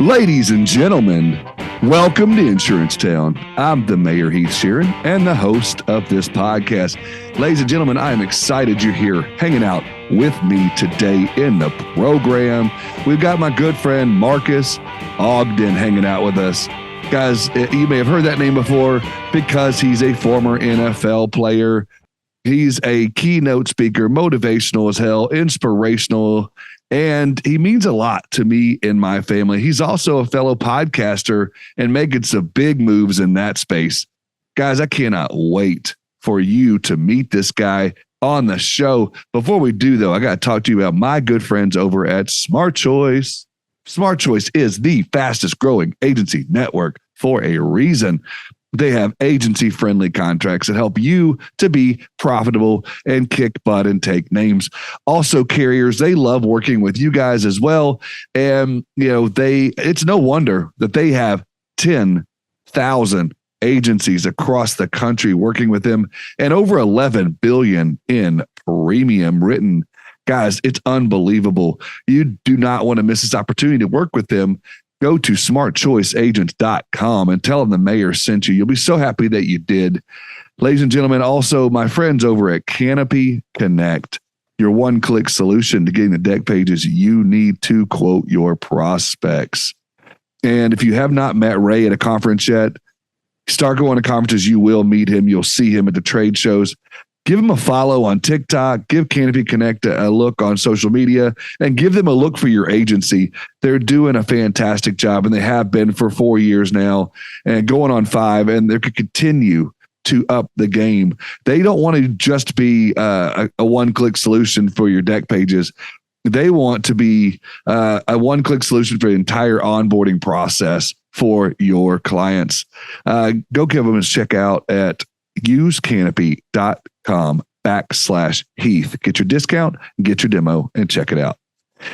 Ladies and gentlemen, welcome to Insurance Town. I'm the Mayor, Heath Sheeran, and the host of this podcast. Ladies and gentlemen, I am excited you're here hanging out with me today in the program. We've got my good friend Marques Ogden hanging out with us. Guys, you may have heard that name before because he's a former NFL player. He's a keynote speaker, motivational as hell, inspirational, and he means a lot to me and my family. He's also a fellow podcaster and making some big moves in that space. Guys, I cannot wait for you to meet this guy on the show. Before we do, though, I got to talk to you about my good friends over at Smart Choice. Smart Choice is the fastest growing agency network for a reason. They have agency-friendly contracts that help you to be profitable and kick butt and take names. Also, carriers, they love working with you guys as well. And, it's no wonder that they have 10,000 agencies across the country working with them and over 11 billion in premium written. Guys, it's unbelievable. You do not want to miss this opportunity to work with them. Go to smartchoiceagents.com and tell them the mayor sent you. You'll be so happy that you did. Ladies and gentlemen, also my friends over at Canopy Connect, your one-click solution to getting the deck pages you need to quote your prospects. And if you have not met Ray at a conference yet, start going to conferences. You will meet him. You'll see him at the trade shows. Give them a follow on TikTok, give Canopy Connect a look on social media, and give them a look for your agency. They're doing a fantastic job, and they have been for 4 years now and going on 5, and they could continue to up the game. They don't want to just be a one-click solution for your deck pages. They want to be a one-click solution for the entire onboarding process for your clients. Go give them a check out at usecanopy.com/Heath. Get your discount, get your demo, and check it out.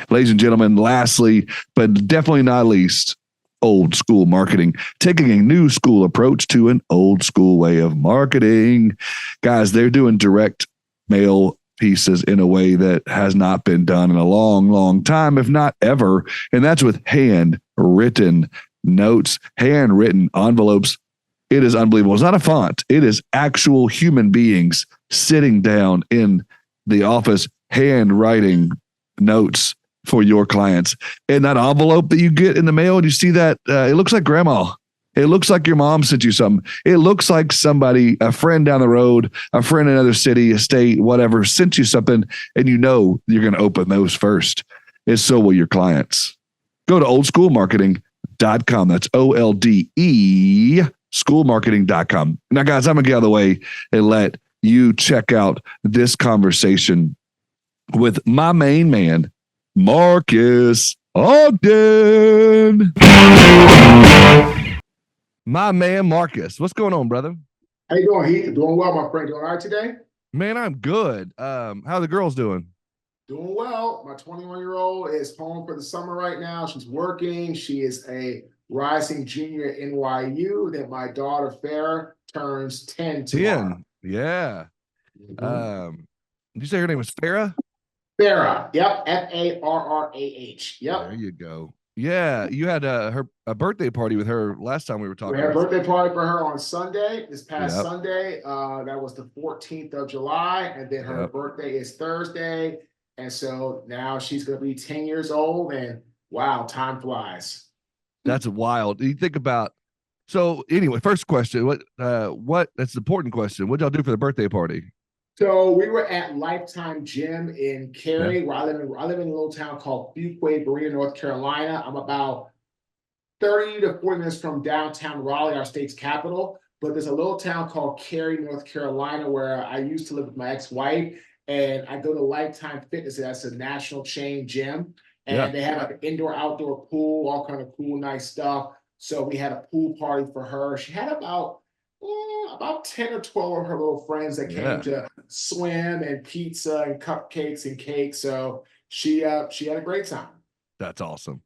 Ladies and gentlemen, lastly, but definitely not least, old school marketing, taking a new school approach to an old school way of marketing. Guys, they're doing direct mail pieces in a way that has not been done in a long, long time, if not ever. And that's with handwritten notes, handwritten envelopes. It is unbelievable. It's not a font. It is actual human beings sitting down in the office, handwriting notes for your clients. And that envelope that you get in the mail, and you see that, it looks like grandma. It looks like your mom sent you something. It looks like somebody, a friend down the road, a friend in another city, a state, whatever, sent you something, and you know you're going to open those first. And so will your clients. Go to oldschoolmarketing.com. That's OLDE. schoolmarketing.com. Now, guys, I'm going to get out of the way and let you check out this conversation with my main man, Marques Ogden. My man, Marques. What's going on, brother? How you doing, Heath? Doing well, my friend. Doing all right today? Man, I'm good. How are the girls doing? Doing well. My 21-year-old is home for the summer right now. She's working. She is a rising junior at NYU. Then my daughter Farah turns 10 tomorrow. 10. Yeah. Did you say her name was Farah? Farah. Yep. Farrah. Yep. There you go. Yeah, you had a birthday party with her last time we were talking. We had a birthday party for her on Sunday, this past Sunday. That was the 14th of July, and then her birthday is Thursday. And so now she's going to be 10 years old, and wow, time flies. That's wild. You think about, so anyway, first question, that's the important question. What did y'all do for the birthday party? So we were at Lifetime Gym in Cary, where I live in a little town called Fuquay, Berea, North Carolina. I'm about 30 to 40 minutes from downtown Raleigh, our state's capital. But there's a little town called Cary, North Carolina, where I used to live with my ex-wife. And I go to Lifetime Fitness. That's a national chain gym. And they have like an indoor, outdoor pool, all kind of cool, nice stuff. So we had a pool party for her. She had about 10 or 12 of her little friends that came to swim and pizza and cupcakes and cake. So she had a great time. That's awesome.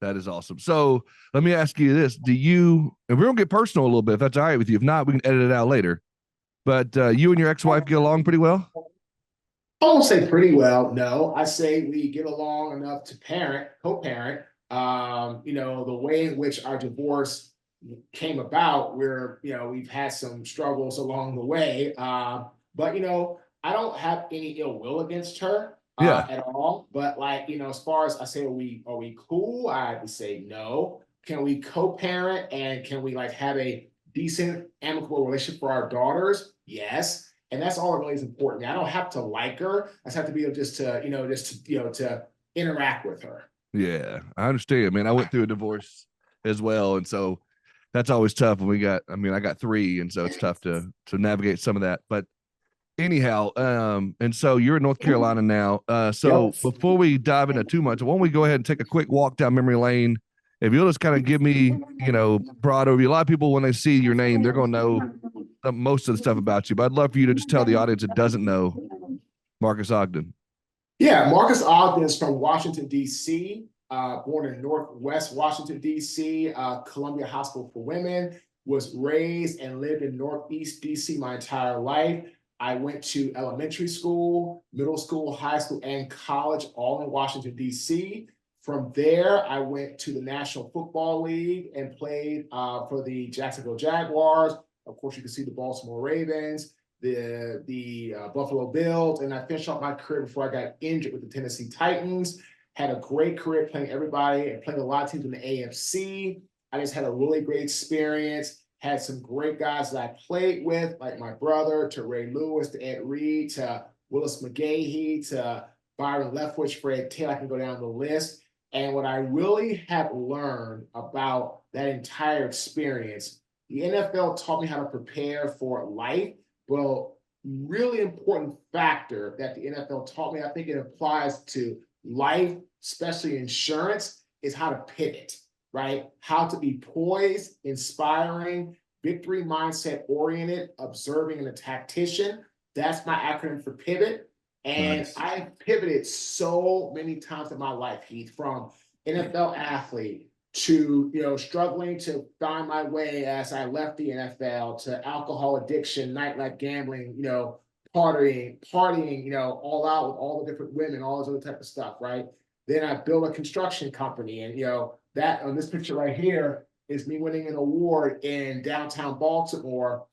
That is awesome. So let me ask you this. And we're going to get personal a little bit, if that's all right with you. If not, we can edit it out later. But you and your ex-wife get along pretty well? I won't say pretty well. No, I say we get along enough to co-parent. The way in which our divorce came about, where, we've had some struggles along the way. But, I don't have any ill will against her Yeah. at all. But like, as far as I say, are we cool? I would say no. Can we co-parent and can we like have a decent, amicable relationship for our daughters? Yes. And that's all that really is important. I don't have to like her. I just have to be able to interact with her. Yeah, I understand, man. I went through a divorce as well, and so that's always tough when I got three, and so it's tough to navigate some of that. But anyhow, and so you're in North Carolina now. So Yep. before we dive into too much, why don't we go ahead and take a quick walk down memory lane? If you'll just kind of give me, broad overview. A lot of people, when they see your name, they're going to know most of the stuff about you. But I'd love for you to just tell the audience that doesn't know Marques Ogden. Yeah, Marques Ogden is from Washington, D.C., born in Northwest Washington, D.C., Columbia Hospital for Women, was raised and lived in Northeast D.C. my entire life. I went to elementary school, middle school, high school, and college, all in Washington, D.C. From there, I went to the National Football League and played for the Jacksonville Jaguars. Of course, you can see the Baltimore Ravens, the Buffalo Bills, and I finished off my career before I got injured with the Tennessee Titans. Had a great career playing everybody and playing a lot of teams in the AFC. I just had a really great experience. Had some great guys that I played with, like my brother, to Ray Lewis, to Ed Reed, to Willis McGahee, to Byron Leftwich, Fred Taylor. I can go down the list. And what I really have learned about that entire experience, the NFL taught me how to prepare for life. Well, really important factor that the NFL taught me, I think it applies to life, especially insurance, is how to pivot, right? How to be poised, inspiring, victory mindset oriented, observing, and a tactician. That's my acronym for pivot. And Nice. I've pivoted so many times in my life, Heath, from NFL athlete to struggling to find my way as I left the NFL, to alcohol addiction, nightlife gambling, partying, all out with all the different women, all this other type of stuff, right? Then I built a construction company, and that on this picture right here is me winning an award in downtown Baltimore,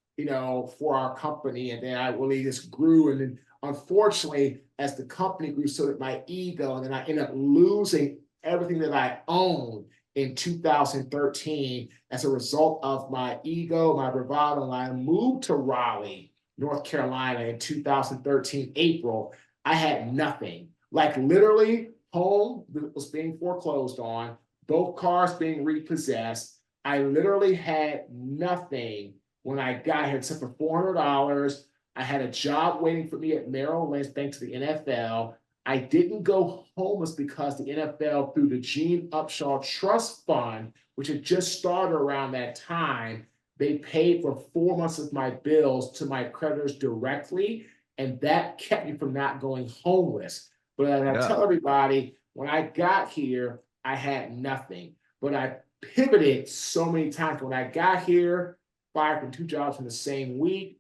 for our company. And then I really just grew, and then unfortunately, as the company grew, so did my ego, and then I ended up losing everything that I owned in 2013 as a result of my ego, my bravado. And I moved to Raleigh, North Carolina in 2013, April. I had nothing. Like literally, home was being foreclosed on, both cars being repossessed. I literally had nothing when I got here except for $400. I had a job waiting for me at Merrill Lynch thanks to the NFL. I didn't go homeless because the NFL, through the Gene Upshaw Trust Fund, which had just started around that time, they paid for 4 months of my bills to my creditors directly, and that kept me from not going homeless. But I tell everybody, when I got here, I had nothing. But I pivoted so many times. When I got here, fired from 2 jobs in the same week,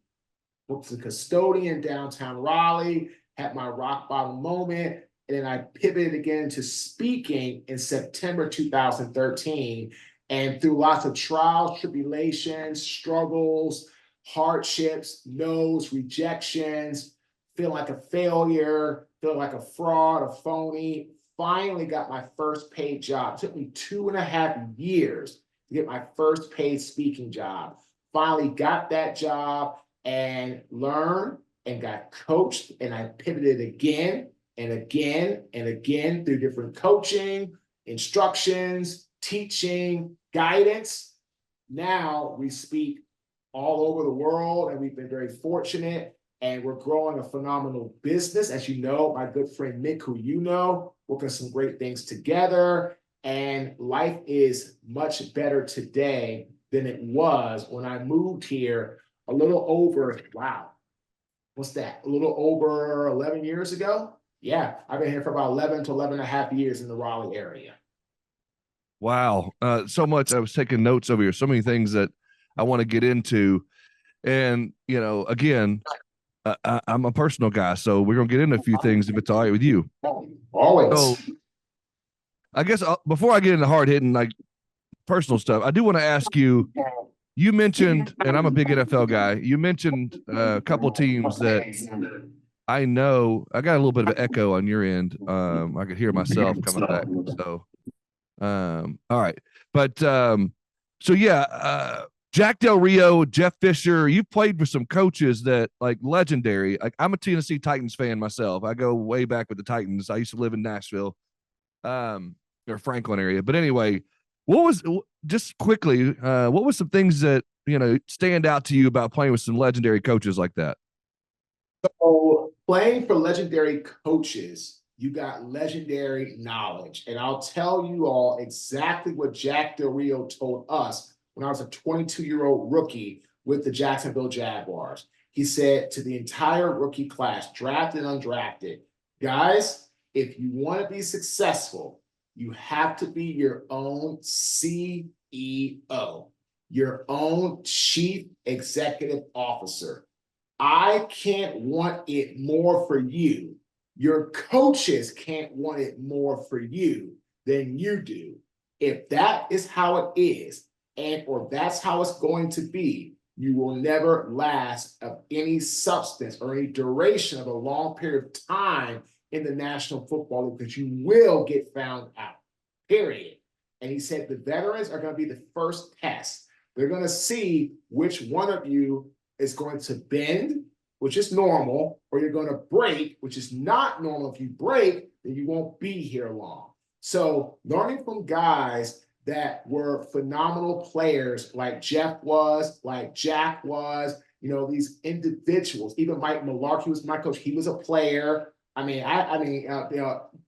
was a custodian downtown Raleigh, had my rock bottom moment, and then I pivoted again to speaking in September 2013. And through lots of trials, tribulations, struggles, hardships, no's, rejections, feeling like a failure, feeling like a fraud, a phony, finally got my first paid job. It took me 2.5 years to get my first paid speaking job. Finally got that job and learned and got coached, and I pivoted again and again and again through different coaching, instructions, teaching, guidance. Now we speak all over the world, and we've been very fortunate, and we're growing a phenomenal business. As you know, my good friend Nick, who working some great things together, and life is much better today than it was when I moved here a little over, a little over 11 years ago. Yeah, I've been here for about 11 to 11 and a half years in the Raleigh area. Wow. So much. I was taking notes over here. So many things that I want to get into. And, again, I'm a personal guy, so we're going to get into a few things if it's all right with you. Always. So I guess before I get into hard hitting, like personal stuff, I do want to ask you. You mentioned, and I'm a big NFL guy. You mentioned a couple of teams that I know. I got a little bit of an echo on your end. I could hear myself coming back. So, all right, but so yeah, Jack Del Rio, Jeff Fisher. You've played with some coaches that like legendary. Like I'm a Tennessee Titans fan myself. I go way back with the Titans. I used to live in Nashville, or Franklin area. But anyway, what was just quickly? What was some things that stand out to you about playing with some legendary coaches like that? So playing for legendary coaches, you got legendary knowledge. And I'll tell you all exactly what Jack Del Rio told us when I was a 22-year-old rookie with the Jacksonville Jaguars. He said to the entire rookie class, drafted and undrafted, guys, if you want to be successful, you have to be your own CEO, your own chief executive officer. I can't want it more for you. Your coaches can't want it more for you than you do. If that is how it is, or that's how it's going to be, you will never last of any substance or any duration of a long period of time in the National Football League, because you will get found out, period. And he said the veterans are going to be the first test. They're going to see which one of you is going to bend, which is normal, or you're going to break, which is not normal. If you break, then you won't be here long. So learning from guys that were phenomenal players like Jeff was, like Jack was, these individuals, even Mike Mularkey was my coach. He was a player. Brian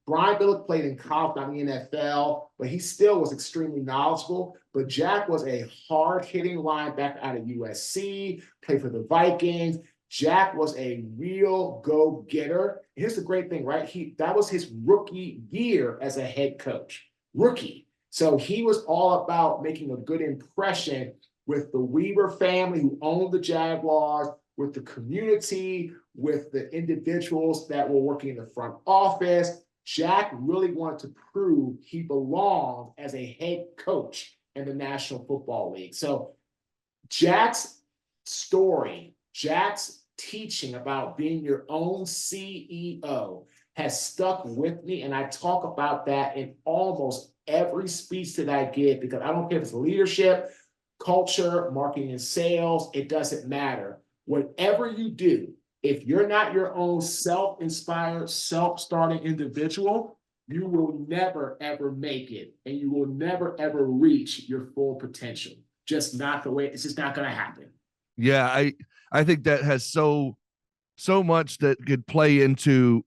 Billick played in college, not in the NFL, but he still was extremely knowledgeable. But Jack was a hard-hitting linebacker out of USC, played for the Vikings. Jack was a real go-getter. Here's the great thing, right? That was his rookie year as a head coach. Rookie. So he was all about making a good impression with the Weaver family who owned the Jaguars, with the community, with the individuals that were working in the front office. Jack really wanted to prove he belonged as a head coach in the National Football League. So Jack's story, Jack's teaching about being your own CEO has stuck with me. And I talk about that in almost every speech that I give, because I don't care if it's leadership, culture, marketing and sales, it doesn't matter. Whatever you do, if you're not your own self-inspired, self-starting individual, you will never, ever make it. And you will never, ever reach your full potential. Just not the way, it's just not going to happen. Yeah, I think that has so much that could play into,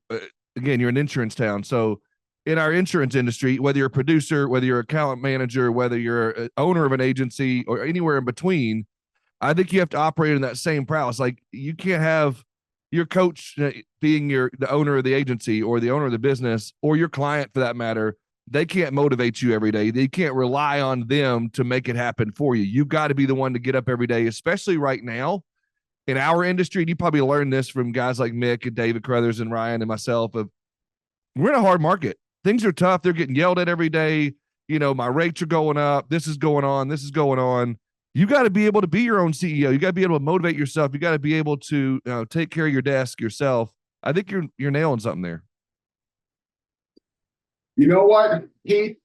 again, you're an insurance town. So in our insurance industry, whether you're a producer, whether you're an account manager, whether you're an owner of an agency or anywhere in between, I think you have to operate in that same prowess. Like you can't have your coach being the owner of the agency or the owner of the business, or your client for that matter. They can't motivate you every day. They can't rely on them to make it happen for you. You've got to be the one to get up every day, especially right now in our industry. And you probably learned this from guys like Mick and David Crothers and Ryan and myself. We're in a hard market. Things are tough. They're getting yelled at every day. My rates are going up. This is going on. This is going on. You got to be able to be your own CEO. You got to be able to motivate yourself. You got to be able to take care of your desk yourself. I think you're nailing something there. You know what, Heath?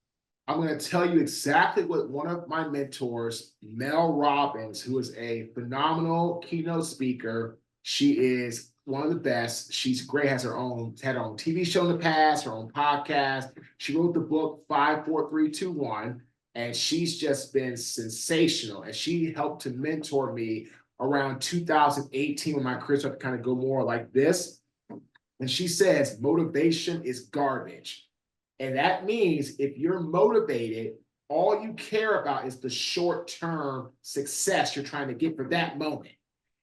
I'm going to tell you exactly what one of my mentors, Mel Robbins, who is a phenomenal keynote speaker. She is one of the best. She's great, had her own TV show in the past, her own podcast. She wrote the book 54321. And she's just been sensational. And she helped to mentor me around 2018 when my career started to kind of go more like this. And she says, motivation is garbage. And that means if you're motivated, all you care about is the short-term success you're trying to get for that moment.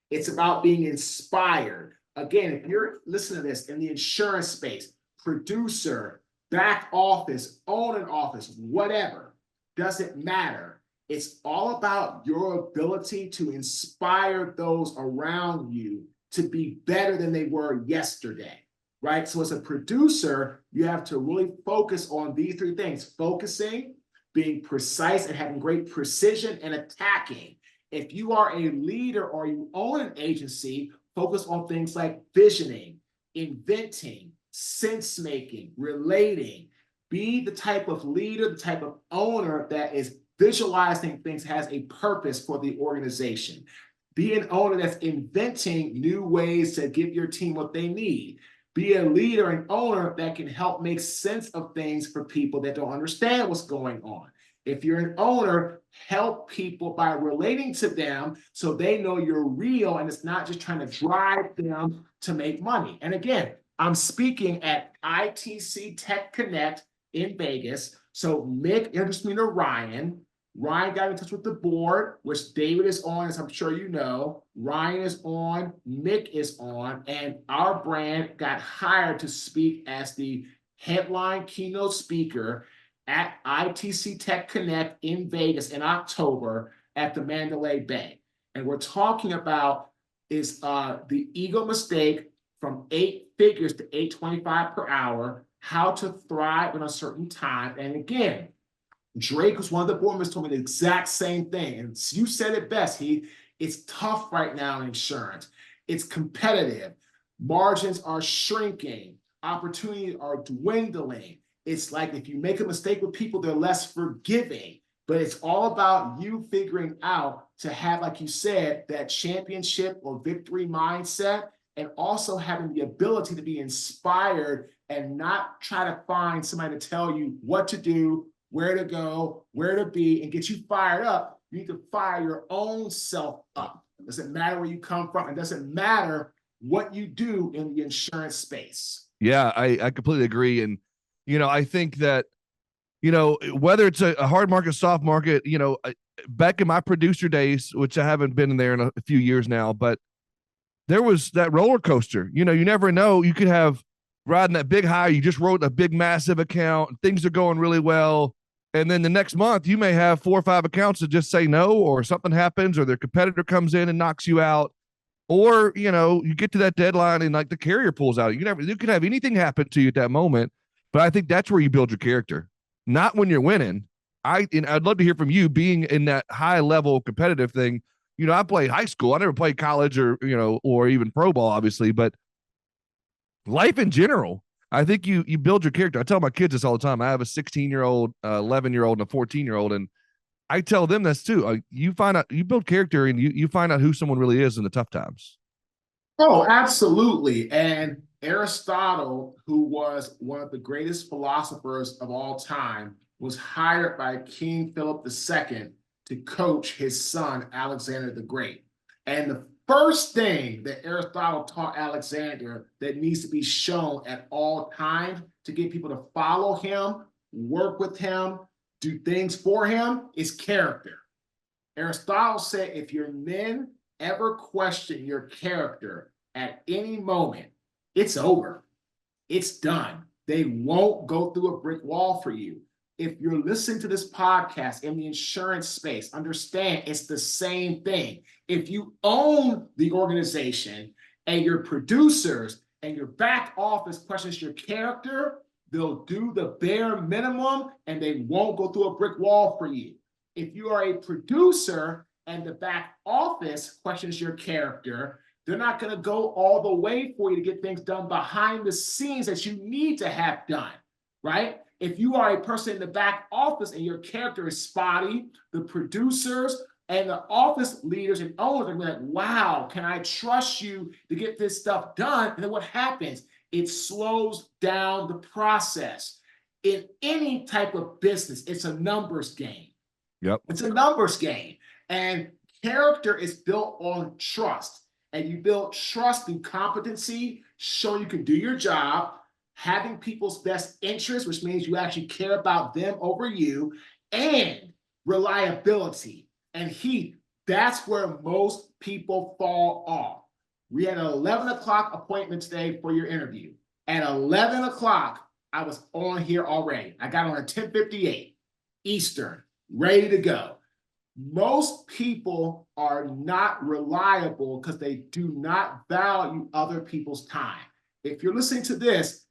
It's about being inspired. Again, if you're listening to this in the insurance space, producer, back office, own an office, whatever, doesn't matter. It's all about your ability to inspire those around you to be better than they were yesterday. right? So as a producer, you have to really focus on these three things: focusing, being precise and having great precision, and attacking. If you are a leader or you own an agency, focus on things like visioning, inventing, sense making, relating. Be the type of leader, the type of owner that is visualizing things, has a purpose for the organization. Be an owner that's inventing new ways to give your team what they need. Be a leader and owner that can help make sense of things for people that don't understand what's going on. If you're an owner, help people by relating to them so they know you're real and it's not just trying to drive them to make money. And again, I'm speaking at ITC Tech Connect in Vegas. So Mick introduced me to Ryan. Ryan got in touch with the board, which David is on, as I'm sure you know. Ryan is on, Mick is on, and our brand got hired to speak as the headline keynote speaker at ITC Tech Connect in Vegas in October at the Mandalay Bay. And we're talking about is the ego mistake from 8 figures to 825 per hour, how to thrive in a certain time. And again, Drake was one of the board members, told me the exact same thing. And you said it best, Heath. It's tough right now in insurance. It's competitive. Margins are shrinking. Opportunities are dwindling. It's like if you make a mistake with people, they're less forgiving. But it's all about you figuring out to have, like you said, that championship or victory mindset, and also having the ability to be inspired and not try to find somebody to tell you what to do, where to go, where to be, and get you fired up. You need to fire your own self up. It doesn't matter where you come from. It doesn't matter what you do in the insurance space. Yeah, I completely agree. And, I think that, whether it's a hard market, soft market, back in my producer days, which I haven't been in there in a few years now, but there was that roller coaster. You never know. You could have riding that big high. You just wrote a big, massive account, and things are going really well. And then the next month, you may have 4 or 5 accounts that just say no, or something happens, or their competitor comes in and knocks you out. Or, you get to that deadline and like the carrier pulls out. You can have anything happen to you at that moment. But I think that's where you build your character, not when you're winning. I'd love to hear from you being in that high level competitive thing. I played high school. I never played college or even pro ball, obviously, but life in general, I think you build your character. I tell my kids this all the time. I have a 16-year-old, 11-year-old, and a 14-year-old, and I tell them this too. You build character, and you find out who someone really is in the tough times. Oh, absolutely. And Aristotle, who was one of the greatest philosophers of all time, was hired by King Philip II to coach his son, Alexander the Great. And the first thing that Aristotle taught Alexander that needs to be shown at all times to get people to follow him, work with him, do things for him is character. Aristotle said if your men ever question your character at any moment, it's over. It's done. They won't go through a brick wall for you. If you're listening to this podcast in the insurance space, understand it's the same thing. If you own the organization and your producers and your back office questions your character, they'll do the bare minimum and they won't go through a brick wall for you. If you are a producer and the back office questions your character, they're not going to go all the way for you to get things done behind the scenes that you need to have done, right? If you are a person in the back office and your character is spotty, the producers and the office leaders and owners are like, wow, can I trust you to get this stuff done? And then what happens? It slows down the process. In any type of business, it's a numbers game. Yep. It's a numbers game. And character is built on trust. And you build trust through competency, showing you can do your job, having people's best interests, which means you actually care about them over you, and reliability. And Heath, that's where most people fall off. We had an 11 o'clock appointment today for your interview. At 11 o'clock, I was on here already. I got on at 10:58 Eastern, ready to go. Most people are not reliable because they do not value other people's time. if you're listening to this,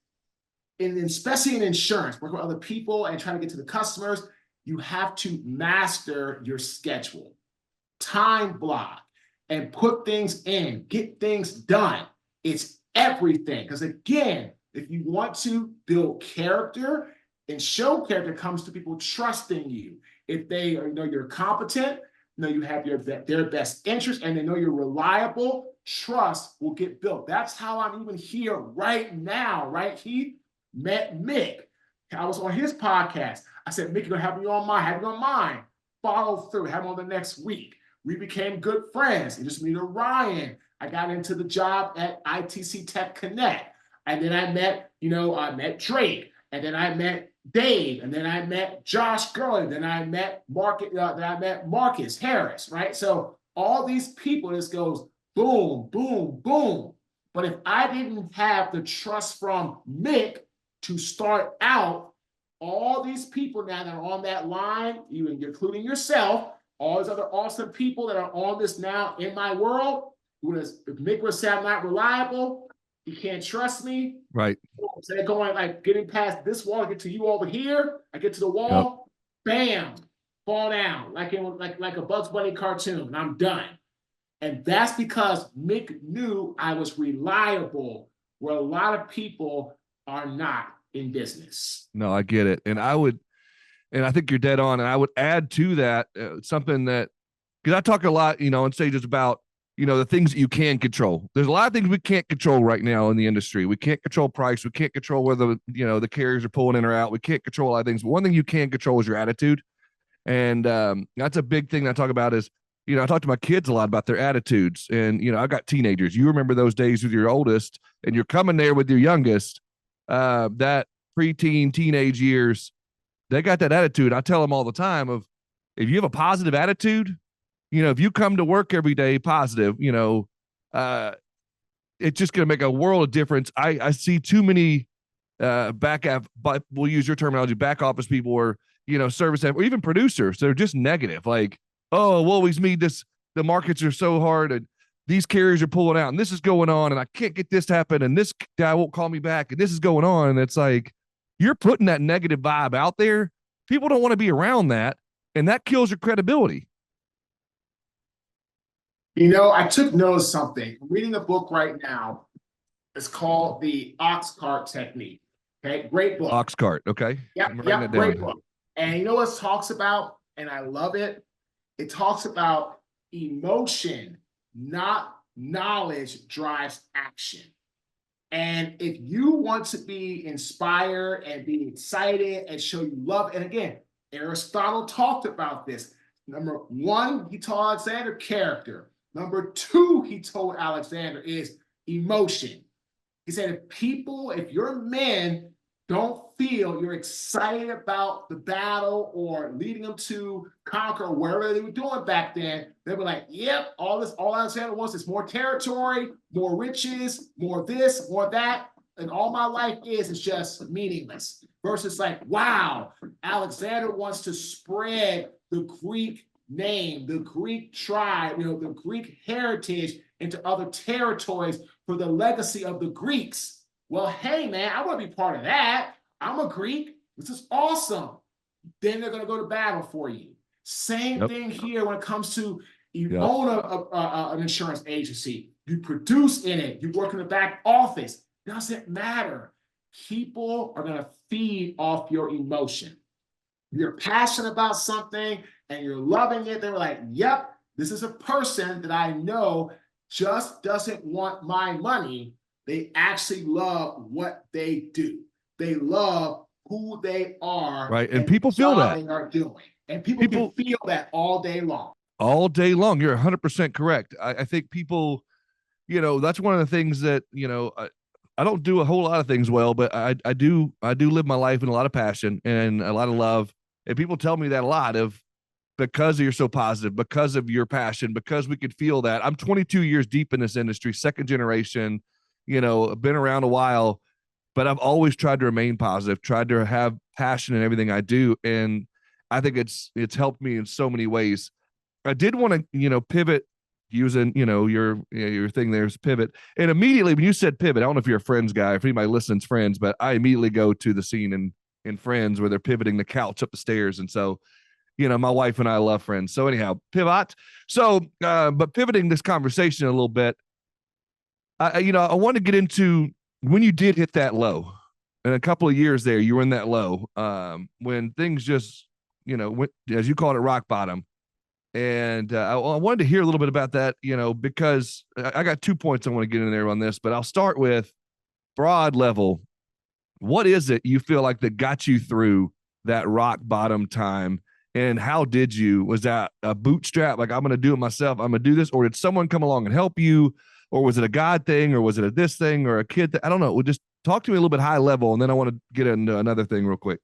and especially in insurance, working with other people and trying to get to the customers, you have to master your schedule, time block, and put things in, get things done. It's everything. Because again, if you want to build character and show character, comes to people trusting you. If they know you're competent, know you have their best interest, and they know you're reliable, trust will get built. That's how I'm even here right now, right, Heath? Met Mick. I was on his podcast. I said, Mick, you're going to have me on mine. Follow through, have him on the next week. We became good friends. He just me to Ryan. I got into the job at ITC Tech Connect. And then I met Drake. And then I met Dave. And then I met Josh Gurley. Then I met Marcus Harris, right? So all these people, this goes boom, boom, boom. But if I didn't have the trust from Mick to start out, all these people now that are on that line, even including yourself, all these other awesome people that are on this now in my world, if Mick would say I'm not reliable, he can't trust me. Right. Instead of going like getting past this wall, I get to you over here, I get to the wall, bam, fall down like a Bugs Bunny cartoon, and I'm done. And that's because Mick knew I was reliable, where a lot of people are not in business. No, I get it. And I think you're dead on. And I would add to that something that, because I talk a lot, on stages about, the things that you can control. There's a lot of things we can't control right now in the industry. We can't control price. We can't control whether, the carriers are pulling in or out. We can't control a lot of things. But one thing you can control is your attitude. And that's a big thing that I talk about is, I talk to my kids a lot about their attitudes. And, I've got teenagers. You remember those days with your oldest, and you're coming there with your youngest, that preteen, teenage years, they got that attitude. I tell them all the time of, if you have a positive attitude, if you come to work every day positive, it's just going to make a world of difference. I see too many but we'll use your terminology, back office people or, service staff, or even producers. They're just negative. Like, oh, woe is me. The markets are so hard and these carriers are pulling out and this is going on and I can't get this to happen and this guy won't call me back and this is going on. And it's like, you're putting that negative vibe out there. People don't want to be around that, and that kills your credibility. I took note of something. I'm reading a book right now. It's called The Ox Cart Technique. Okay, great book. Ox cart, okay. Yeah, great book. And you know what it talks about? And I love it. It talks about emotion, not knowledge, drives action. And if you want to be inspired and be excited and show you love, and again, Aristotle talked about this. Number one, he told Alexander, character. Number two, he told Alexander, is emotion. He said, if your men don't feel you're excited about the battle or leading them to conquer or whatever they were doing back then, they were like, yep, all Alexander wants is more territory, more riches, more this, more that. And all my life is just meaningless. Versus like, wow, Alexander wants to spread the Greek name, the Greek tribe, the Greek heritage into other territories for the legacy of the Greeks. Well, hey, man, I want to be part of that. I'm a Greek. This is awesome. Then they're going to go to battle for you. Same thing here when it comes to you own an insurance agency. You produce in it. You work in the back office. Doesn't matter. People are going to feed off your emotion. You're passionate about something and you're loving it. They're like, yep, this is a person that I know just doesn't want my money. They actually love what they do. They love who they are. Right. And people feel that. They are doing. And people can feel that all day long. All day long. You're 100% correct. I think people, that's one of the things that, I don't do a whole lot of things well, but I do live my life in a lot of passion and a lot of love. And people tell me that a lot because you're so positive, because of your passion, because we could feel that. I'm 22 years deep in this industry, second generation, been around a while, but I've always tried to remain positive, tried to have passion in everything I do. And I think it's helped me in so many ways. I did want to, pivot using, your thing there's pivot. And immediately when you said pivot, I don't know if you're a Friends guy, if anybody listens Friends, but I immediately go to the scene in Friends where they're pivoting the couch up the stairs. And so, my wife and I love Friends. So anyhow, pivot. So, but pivoting this conversation a little bit, I want to get into when you did hit that low. And a couple of years there, you were in that low when things just, went, as you called it, rock bottom. And I wanted to hear a little bit about that, because I got 2 points I want to get in there on this, but I'll start with broad level. What is it you feel like that got you through that rock bottom time? And how did you? Was that a bootstrap? Like, I'm going to do it myself. I'm going to do this. Or did someone come along and help you? Or was it a God thing? Or was it a this thing or a kid thing? I don't know. Well, just talk to me a little bit high level. And then I want to get into another thing real quick.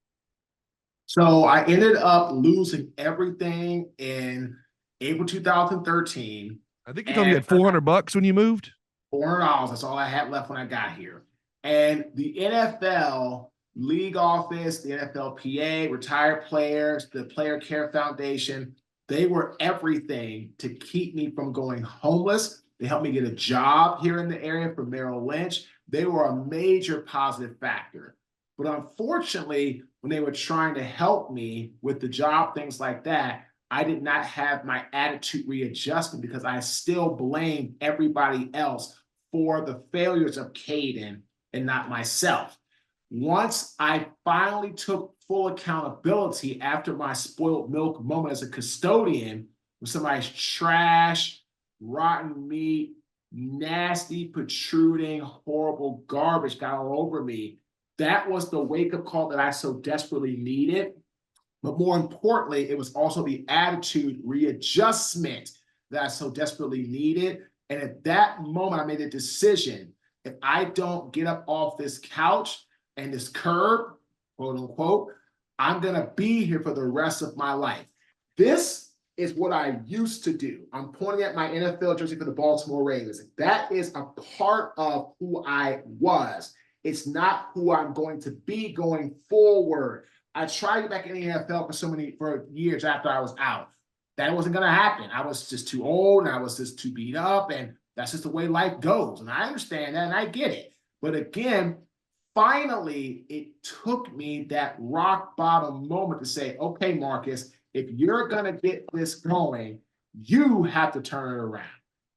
So I ended up losing everything in April 2013. I think you told me you had $400 when you moved. $400. That's all I had left when I got here. And the NFL league office, the NFLPA, retired players, the Player Care Foundation, they were everything to keep me from going homeless. They helped me get a job here in the area for Merrill Lynch. They were a major positive factor. But unfortunately, when they were trying to help me with the job, things like that, I did not have my attitude readjustment because I still blamed everybody else for the failures of Caden and not myself. Once I finally took full accountability after my spoiled milk moment as a custodian with somebody's trash, rotten meat, nasty, protruding, horrible garbage got all over me, that was the wake-up call that I so desperately needed. But more importantly, it was also the attitude readjustment that I so desperately needed. And at that moment, I made a decision. If I don't get up off this couch and this curb, quote unquote, I'm going to be here for the rest of my life. This is what I used to do. I'm pointing at my NFL jersey for the Baltimore Ravens. That is a part of who I was. It's not who I'm going to be going forward. I tried to get back in the NFL for years after I was out. That wasn't going to happen. I was just too old and I was just too beat up, and that's just the way life goes. And I understand that and I get it. But again, finally, it took me that rock bottom moment to say, okay, Marques, if you're going to get this going, you have to turn it around.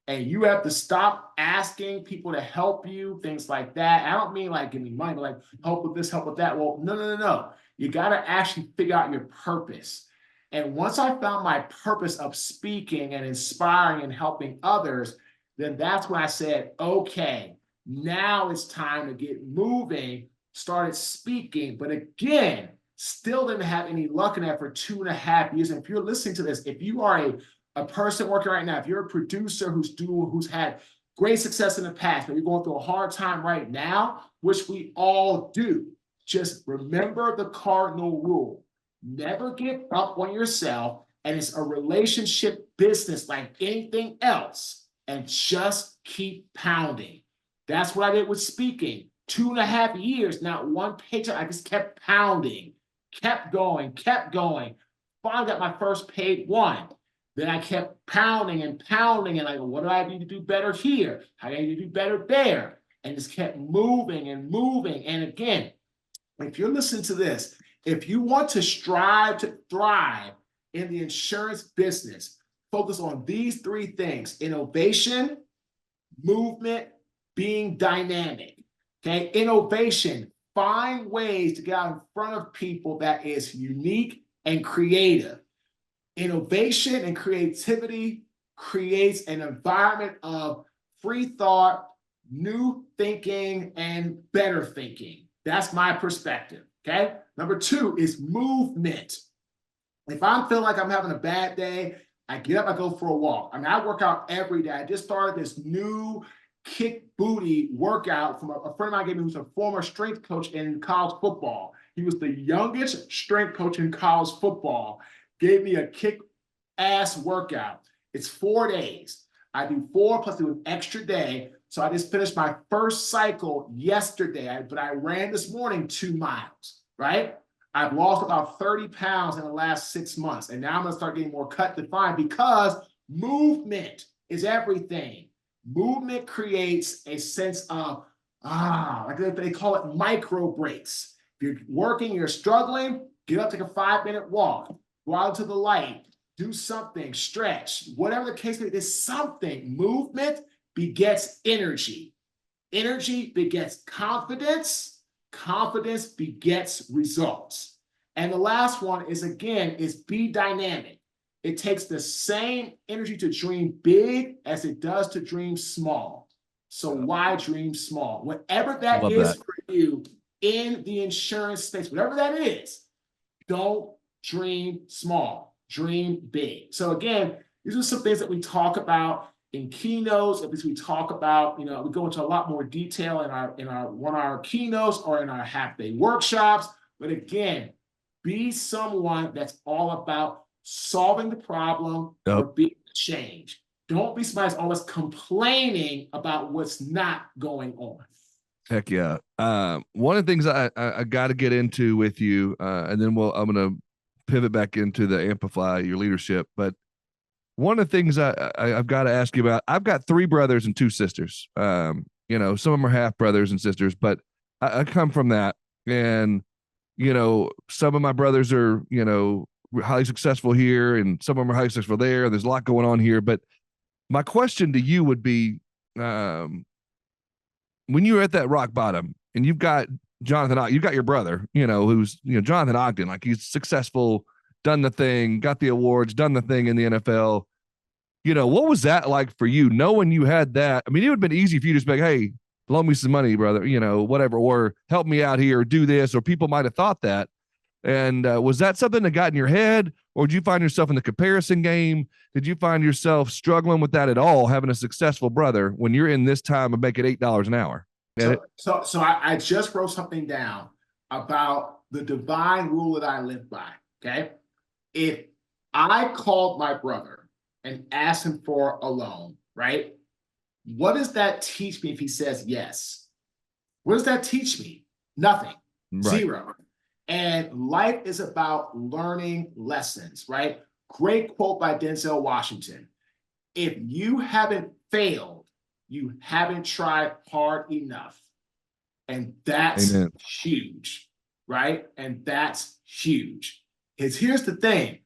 And you have to stop asking people to help you, things like that. I don't mean like give me money, but like help with this, help with that. Well, no. You got to actually figure out your purpose. And once I found my purpose of speaking and inspiring and helping others, then that's when I said, okay, now it's time to get moving, started speaking. But again, still didn't have any luck in that for 2.5 years. And if you're listening to this, if you are a person working right now, if you're a producer who's had great success in the past, but you're going through a hard time right now, which we all do, just remember the cardinal rule. Never give up on yourself, and it's a relationship business like anything else, and just keep pounding. That's what I did with speaking. 2.5 years, not one paycheck. I just kept pounding, kept going. Finally got my first paid one. Then I kept pounding and like, what do I need to do better here? How do I need to do better there? And just kept moving. And again, if you're listening to this, if you want to strive to thrive in the insurance business, focus on these 3 things: innovation, movement, being dynamic. Okay, innovation, find ways to get out in front of people that is unique and creative. Innovation and creativity creates an environment of free thought, new thinking, and better thinking. That's my perspective, okay? Number 2 is movement. If I'm feeling like I'm having a bad day, I get up, I go for a walk. I mean, I work out every day. I just started this new kick booty workout from a friend of mine gave me, who's a former strength coach in college football. He was the youngest strength coach in college football. Gave me a kick ass workout. It's 4 days. I do 4 plus do an extra day. So I just finished my first cycle yesterday, but I ran this morning 2 miles, right? I've lost about 30 pounds in the last 6 months. And now I'm going to start getting more cut defined because movement is everything. Movement creates a sense of, like they call it micro breaks. If you're working, you're struggling, get up, take a 5-minute walk, go out to the light, do something, stretch, whatever the case may be, there's something. Movement begets energy. Energy begets confidence. Confidence begets results. And the last one is, again, is be dynamic. It takes the same energy to dream big as it does to dream small. So why dream small? Whatever that is for you in the insurance space, whatever that is, don't dream small, dream big. So again, these are some things that we talk about in keynotes, as we talk about, we go into a lot more detail in our keynotes or in our half-day workshops. But again, be someone that's all about solving the problem or being the change. Don't be somebody that's always complaining about what's not going on. Heck yeah. One of the things I got to get into with you, and then I'm going to pivot back into the amplify your leadership. But one of the things I've got to ask you about, I've got 3 brothers and 2 sisters. Some of them are half brothers and sisters, but I come from that. And, some of my brothers are, highly successful here, and some of them are highly successful there. There's a lot going on here. But my question to you would be, when you're at that rock bottom and you've got you've got your brother, who's, Jonathan Ogden, like he's successful, done the thing, got the awards, done the thing in the NFL. What was that like for you, knowing you had that? I mean, it would have been easy for you to just be like, hey, loan me some money, brother, whatever, or help me out here, or do this, or people might have thought that. And was that something that got in your head, or did you find yourself in the comparison game? Did you find yourself struggling with that at all, having a successful brother when you're in this time of making $8 an hour? So I just wrote something down about the divine rule that I live by, okay? If I called my brother and asked him for a loan, right? What does that teach me if he says yes? What does that teach me? Nothing. Right. Zero. And life is about learning lessons, right? Great quote by Denzel Washington. If you haven't failed, you haven't tried hard enough. And that's Amen. Huge, right? And that's huge. Here's the thing.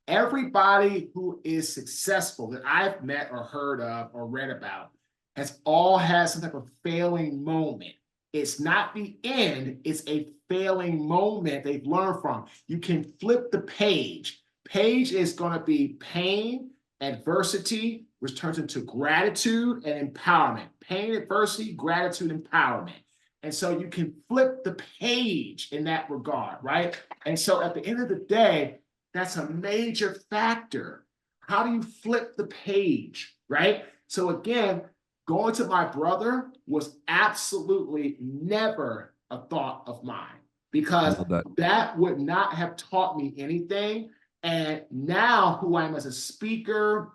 Everybody who is successful that I've met or heard of or read about has all had some type of failing moment. It's not the end, it's a failing moment they've learned from. You can flip the page. Page is going to be pain, adversity, which turns into gratitude and empowerment. Pain, adversity, gratitude, empowerment. And so you can flip the page in that regard, right? And so at the end of the day, that's a major factor. How do you flip the page, right? So again, going to my brother was absolutely never a thought of mine, because that would not have taught me anything. And now who I am as a speaker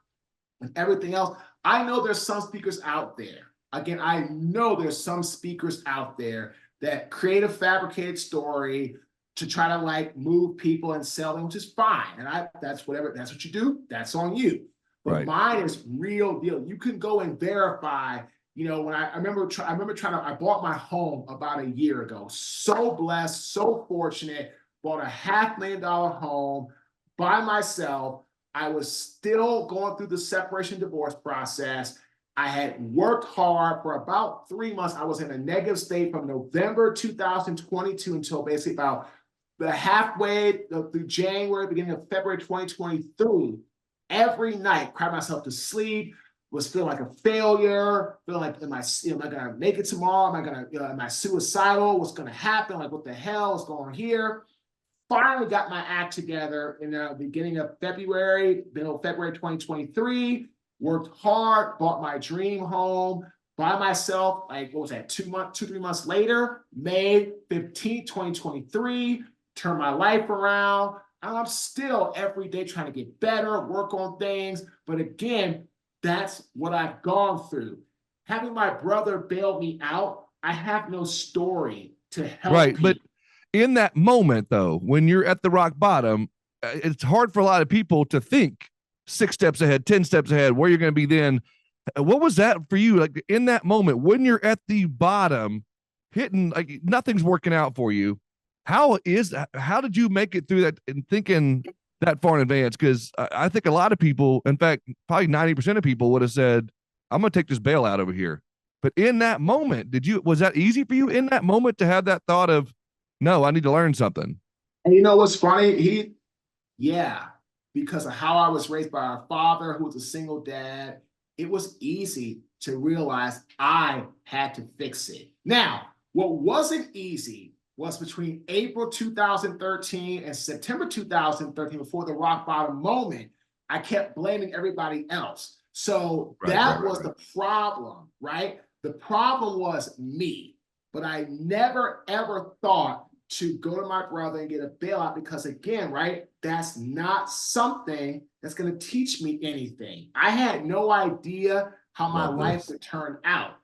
and everything else, I know there's some speakers out there. Again, I know there's some speakers out there that create a fabricated story to try to move people and sell them, which is fine. And that's what you do, that's on you. But right. Mine is real deal. You can go and verify. When I bought my home about a year ago. So blessed, so fortunate. Bought a $500,000 home by myself. I was still going through the separation divorce process. I had worked hard for about 3 months. I was in a negative state from November 2022 until basically about the halfway through January, beginning of February 2023. Every night, cried myself to sleep, was feeling like a failure, feeling like, am I going to make it tomorrow? Am I suicidal? What's going to happen? What the hell is going on here? Finally got my act together in the beginning of February, middle of February 2023, worked hard, bought my dream home by myself, 2-3 months later, May 15th, 2023, turned my life around. I'm still every day trying to get better, work on things. But again, that's what I've gone through. Having my brother bail me out, I have no story to help Right, people. But in that moment, though, when you're at the rock bottom, it's hard for a lot of people to think 6 steps ahead, 10 steps ahead, where you're going to be then. What was that for you? Like in that moment when you're at the bottom, hitting like nothing's working out for you. How did you make it through that and thinking that far in advance? Because I think a lot of people, in fact, probably 90% of people would have said, I'm going to take this bailout over here. But in that moment, was that easy for you in that moment to have that thought of, no, I need to learn something? And you know what's funny? Yeah, because of how I was raised by our father, who was a single dad, it was easy to realize I had to fix it. Now, what wasn't easy was between April 2013 and September 2013, before the rock bottom moment, I kept blaming everybody else. So that was the problem, right? The problem was me, but I never, ever thought to go to my brother and get a bailout because, again, right, that's not something that's going to teach me anything. I had no idea how my life would turn out.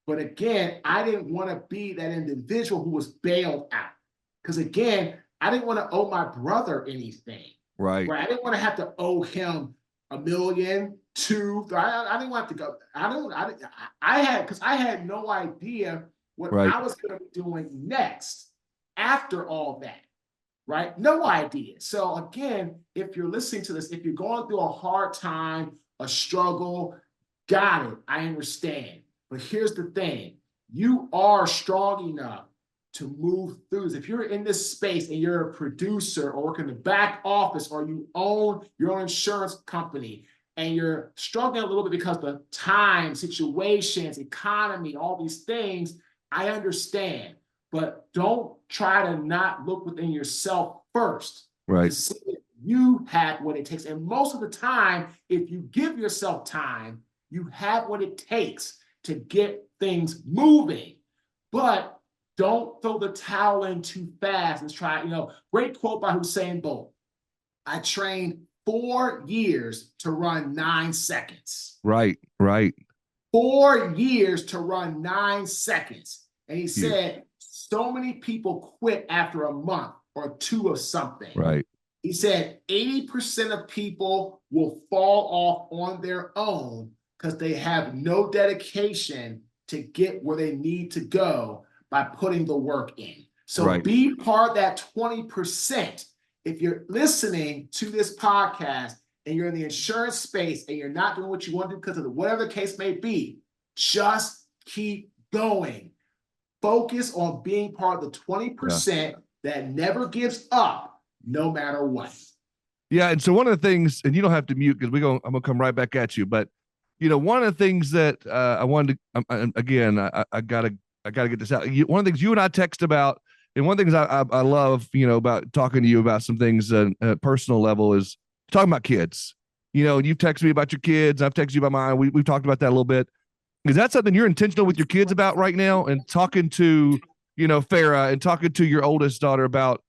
But again, I didn't want to be that individual who was bailed out. Because again, I didn't want to owe my brother anything. Right. I didn't want to have to owe him $1 million, $2 million. I didn't want to go. I had no idea what I was going to be doing next after all that, right? No idea. So again, if you're listening to this, if you're going through a hard time, a struggle, got it, I understand. But here's the thing, you are strong enough to move through this. If you're in this space and you're a producer or work in the back office or you own your own insurance company and you're struggling a little bit because of the time, situations, economy, all these things, I understand. But don't try to not look within yourself first. Right. To see if you have what it takes. And most of the time, if you give yourself time, you have what it takes to get things moving. But don't throw the towel in too fast and try, great quote by Usain Bolt. I trained 4 years to run 9 seconds. Right. 4 years to run 9 seconds. And he said, so many people quit after a month or 2 of something. Right. He said 80% of people will fall off on their own because they have no dedication to get where they need to go by putting the work in. So be part of that 20%. If you're listening to this podcast and you're in the insurance space and you're not doing what you want to do because of whatever the case may be, just keep going. Focus on being part of the 20% that never gives up no matter what. Yeah. And so one of the things, and you don't have to mute because I'm going to come right back at you, but one of the things that I wanted to, again, I gotta get this out. One of the things you and I text about, and one of the things I love, about talking to you about some things at a personal level is talking about kids. You've texted me about your kids. I've texted you about mine. We've talked about that a little bit. Is that something you're intentional with your kids about right now? And talking to, Farrah and talking to your oldest daughter about,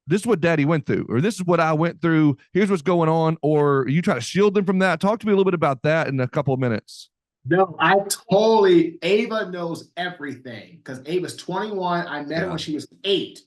this is what daddy went through, or this is what I went through. Here's what's going on. Or you try to shield them from that. Talk to me a little bit about that in a couple of minutes. No, Ava knows everything because Ava's 21. I met her when she was 8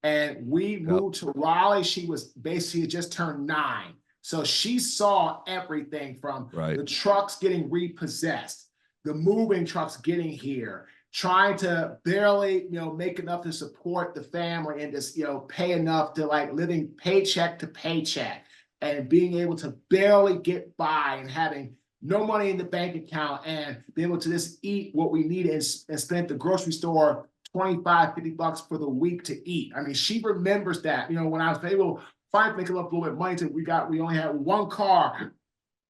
and we moved to Raleigh. She was basically just turned 9. So she saw everything from the trucks getting repossessed, the moving trucks getting here, trying to barely, make enough to support the family and just, pay enough to living paycheck to paycheck and being able to barely get by and having no money in the bank account and being able to just eat what we need and spend at the grocery store $25-$50 for the week to eat. I mean, she remembers that, when I was able to finally make a little bit of money we only had 1 car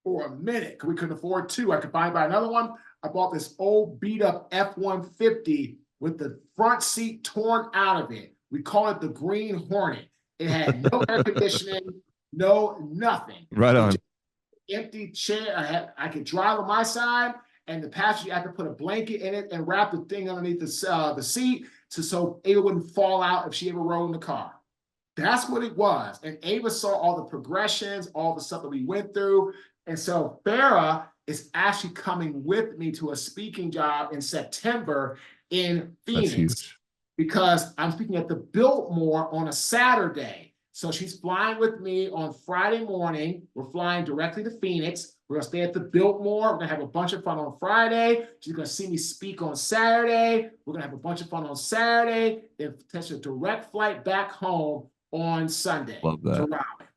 for a minute because we couldn't afford 2. I could finally buy another one. I bought this old beat up F-150 with the front seat torn out of it. We call it the Green Hornet. It had no air conditioning, no nothing. Right on. Empty chair. I could drive on my side, and the passenger, I could put a blanket in it and wrap the thing underneath the seat so Ava wouldn't fall out if she ever rode in the car. That's what it was. And Ava saw all the progressions, all the stuff that we went through. And so Farrah is actually coming with me to a speaking job in September in Phoenix because I'm speaking at the Biltmore on a Saturday. So she's flying with me on Friday morning. We're flying directly to Phoenix. We're gonna stay at the Biltmore. We're gonna have a bunch of fun on Friday. She's gonna see me speak on Saturday. We're gonna have a bunch of fun on Saturday. Then catch a direct flight back home on Sunday Love that. to Raleigh.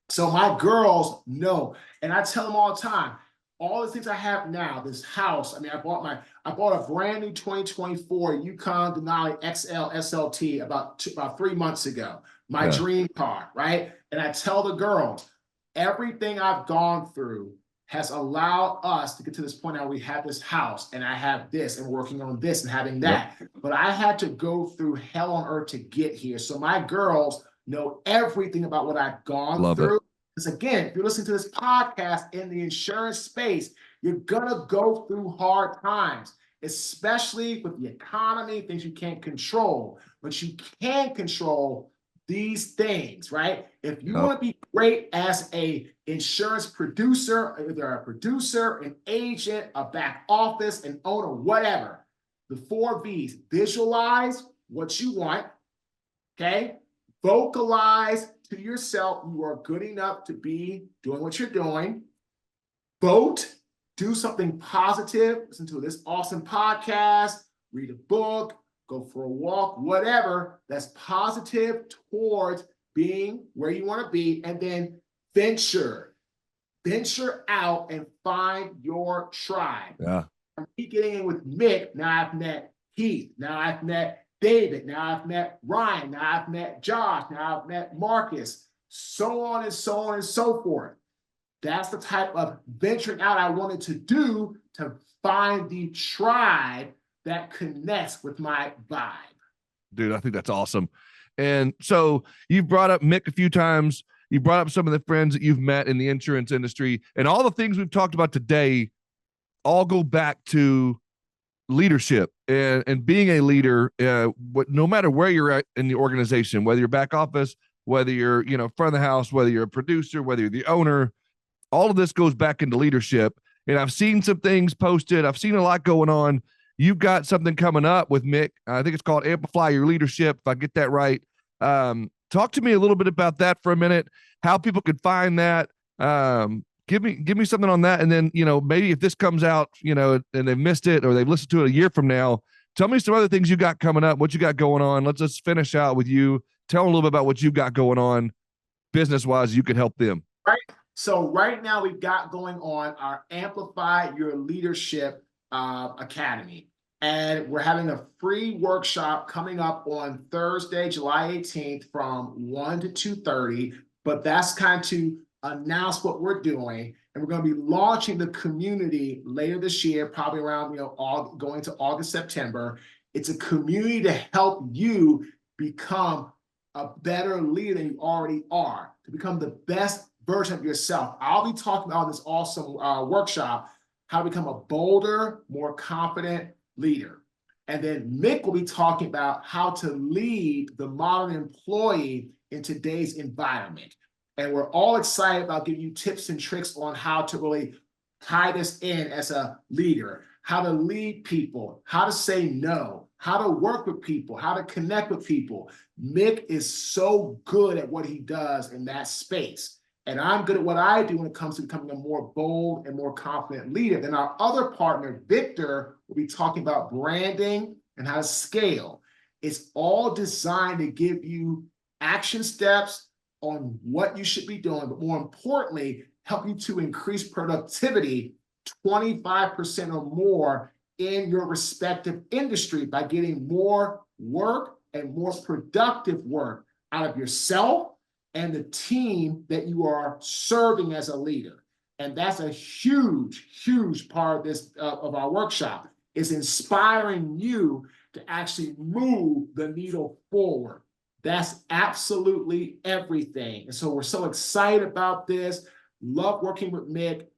So my girls know, and I tell them all the time, all the things I have now, this house. I mean, I bought a brand new 2024 Yukon Denali XL SLT about 3 months ago. My dream car, right? And I tell the girls, everything I've gone through has allowed us to get to this point now. We have this house, and I have this, and working on this, and having that. But I had to go through hell on earth to get here. So my girls know everything about what I've gone through. Because again, if you're listening to this podcast in the insurance space, you're gonna go through hard times, especially with the economy, things you can't control. But you can control these things, right? If you want to be great as a insurance producer, either a producer, an agent, a back office, an owner, whatever, the 4 V's: visualize what you want, okay? Vocalize to yourself you are good enough to be doing what you're doing. Vote, do something positive, listen to this awesome podcast, read a book, go for a walk, whatever that's positive towards being where you want to be. And then venture out and find your tribe. I'm getting in with Mick. Now I've met Heath. Now I've met David. Now I've met Ryan. Now I've met Josh. Now I've met Marcus. So on and so on and so forth. That's the type of venturing out I wanted to do, to find the tribe that connects with my vibe. Dude, I think that's awesome. And so you've brought up Mick a few times. You brought up some of the friends that you've met in the insurance industry, and all the things we've talked about today all go back to leadership and being a leader. No matter where you're at in the organization, whether you're back office, whether you're front of the house, whether you're a producer, whether you're the owner, all of this goes back into leadership. And I've seen some things posted. I've seen a lot going on. You've got something coming up with Mick. I think it's called Amplify Your Leadership, if I get that right. Talk to me a little bit about that for a minute, how people could find that. Give me something on that. And then, maybe if this comes out, and they've missed it or they've listened to it a year from now, tell me some other things you got coming up, what you got going on. Let's just finish out with you. Tell them a little bit about what you've got going on business-wise. You could help them. Right. So right now we've got going on our Amplify Your Leadership Academy. And we're having a free workshop coming up on Thursday, July 18th from 1 to 2:30. But that's kind of to announce what we're doing. And we're going to be launching the community later this year, probably around, going to August, September. It's a community to help you become a better leader than you already are, to become the best version of yourself. I'll be talking about this awesome workshop, how to become a bolder, more confident leader. And then Mick will be talking about how to lead the modern employee in today's environment. And we're all excited about giving you tips and tricks on how to really tie this in as a leader, how to lead people, how to say no, how to work with people, how to connect with people. Mick is so good at what he does in that space. And I'm good at what I do when it comes to becoming a more bold and more confident leader. Then our other partner, Victor, will be talking about branding and how to scale. It's all designed to give you action steps on what you should be doing, but more importantly, help you to increase productivity 25% or more in your respective industry by getting more work and more productive work out of yourself and the team that you are serving as a leader. And that's a huge, huge part of this of our workshop, is inspiring you to actually move the needle forward. That's absolutely everything. And so we're so excited about this. Love working with Mick.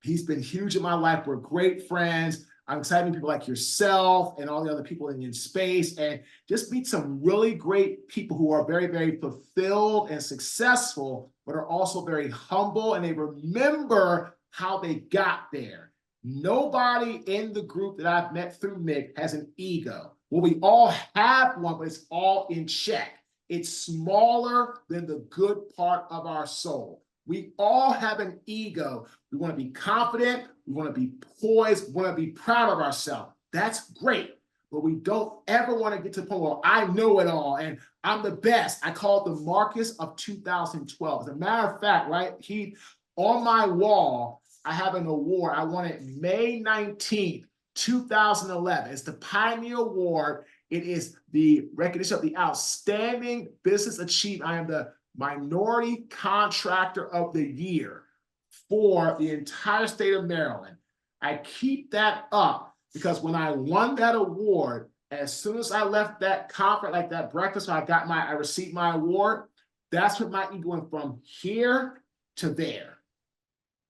He's been huge in my life. We're great friends. I'm excited to meet people like yourself and all the other people in space, and just meet some really great people who are very, very fulfilled and successful, but are also very humble, and they remember how they got there. Nobody in the group that I've met through Mick has an ego. Well, we all have one, but it's all in check. It's smaller than the good part of our soul. We all have an ego. We want to be confident. We want to be poised. We want to be proud of ourselves. That's great. But we don't ever want to get to the point where I know it all and I'm the best. I call it the Marques of 2012. As a matter of fact, right, Heath, on my wall, I have an award. I won it May 19th, 2011. It's the Pioneer Award. It is the recognition of the outstanding business achievement. I am the Minority Contractor of the Year for the entire state of Maryland. I keep that up because when I won that award, as soon as I left that conference, like that breakfast, I received my award. That's what my ego went from here to there.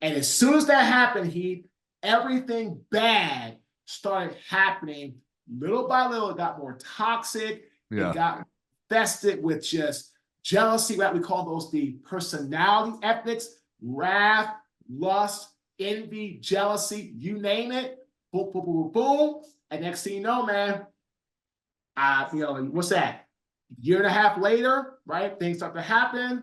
And as soon as that happened, Heath, everything bad started happening little by little. It got more toxic. Yeah. It got infested with just jealousy, right? We call those the personality ethics, wrath, lust, envy, jealousy, you name it. Boom, boom, boom, boom. And next thing you know, man, what's that? Year and a half later, right? Things start to happen.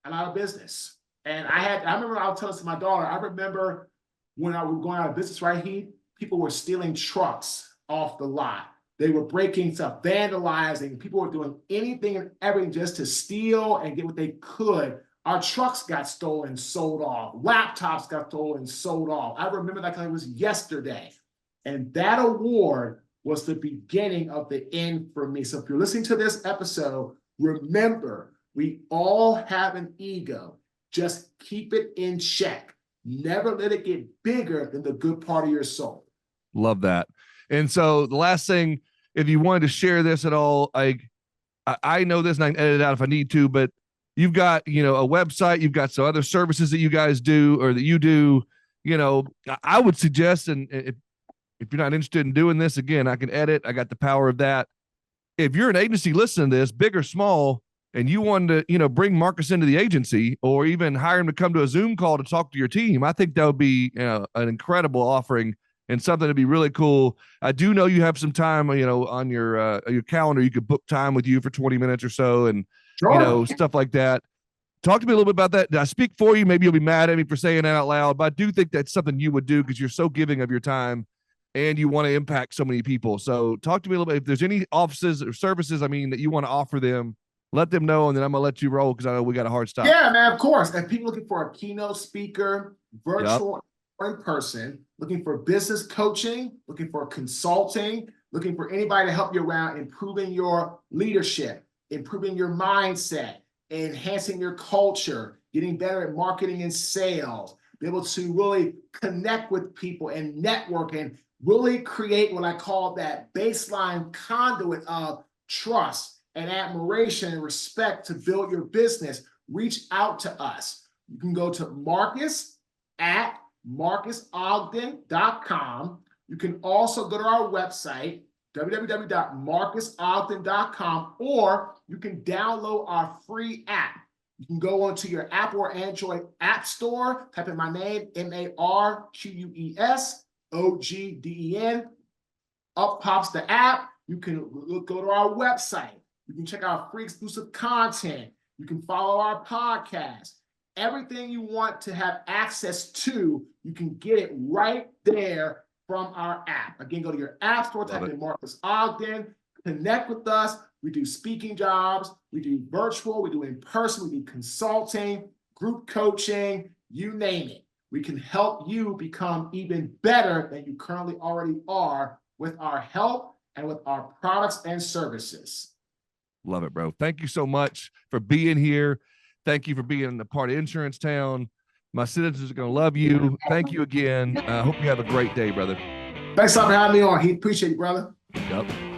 I'm out of business. And I remember I was telling this to my daughter, I remember when I was going out of business, right, Heath, people were stealing trucks off the lot. They were breaking stuff, vandalizing. People were doing anything and everything just to steal and get what they could. Our trucks got stolen, sold off. Laptops got stolen, sold off. I remember that like it was yesterday. And that award was the beginning of the end for me. So if you're listening to this episode, remember, we all have an ego. Just keep it in check. Never let it get bigger than the good part of your soul. Love that. And so the last thing, if you wanted to share this at all, I know this and I can edit it out if I need to, but you've got, a website, you've got some other services that you guys do or that you do, I would suggest, and if you're not interested in doing this, again, I can edit. I got the power of that. If you're an agency listening to this, big or small, and you wanted to, bring Marques into the agency or even hire him to come to a Zoom call to talk to your team, I think that would be an incredible offering and something to be really cool. I do know you have some time, on your calendar. You could book time with you for 20 minutes or so and, Sure. Stuff like that. Talk to me a little bit about that. Did I speak for you? Maybe you'll be mad at me for saying that out loud, but I do think that's something you would do because you're so giving of your time and you want to impact so many people. So talk to me a little bit. If there's any offices or services, that you want to offer them, let them know, and then I'm going to let you roll because I know we got a hard stop. Yeah, man, of course. And people looking for a keynote speaker, virtual or in person, looking for business coaching, looking for consulting, looking for anybody to help you around improving your leadership, improving your mindset, enhancing your culture, getting better at marketing and sales, be able to really connect with people and network and really create what I call that baseline conduit of trust and admiration and respect to build your business. Reach out to us. You can go to Marques at marquesogden.com. You can also go to our website, www.marquesogden.com, or you can download our free app. You can go onto your Apple or Android app store, type in my name, MarquesOgden. Up pops the app. You can go to our website. You can check out free exclusive content. You can follow our podcast. Everything you want to have access to, you can get it right there from our app. Again, go to your app store, type in Marques Ogden, connect with us. We do speaking jobs, we do virtual, we do in person, we do consulting, group coaching, you name it. We can help you become even better than you currently already are with our help and with our products and services. Love it, bro. Thank you so much for being here. Thank you for being a part of Insurance Town. My citizens are going to love you. Thank you again. I hope you have a great day, brother. Thanks for having me on, Heath. Appreciate it, brother. Yep.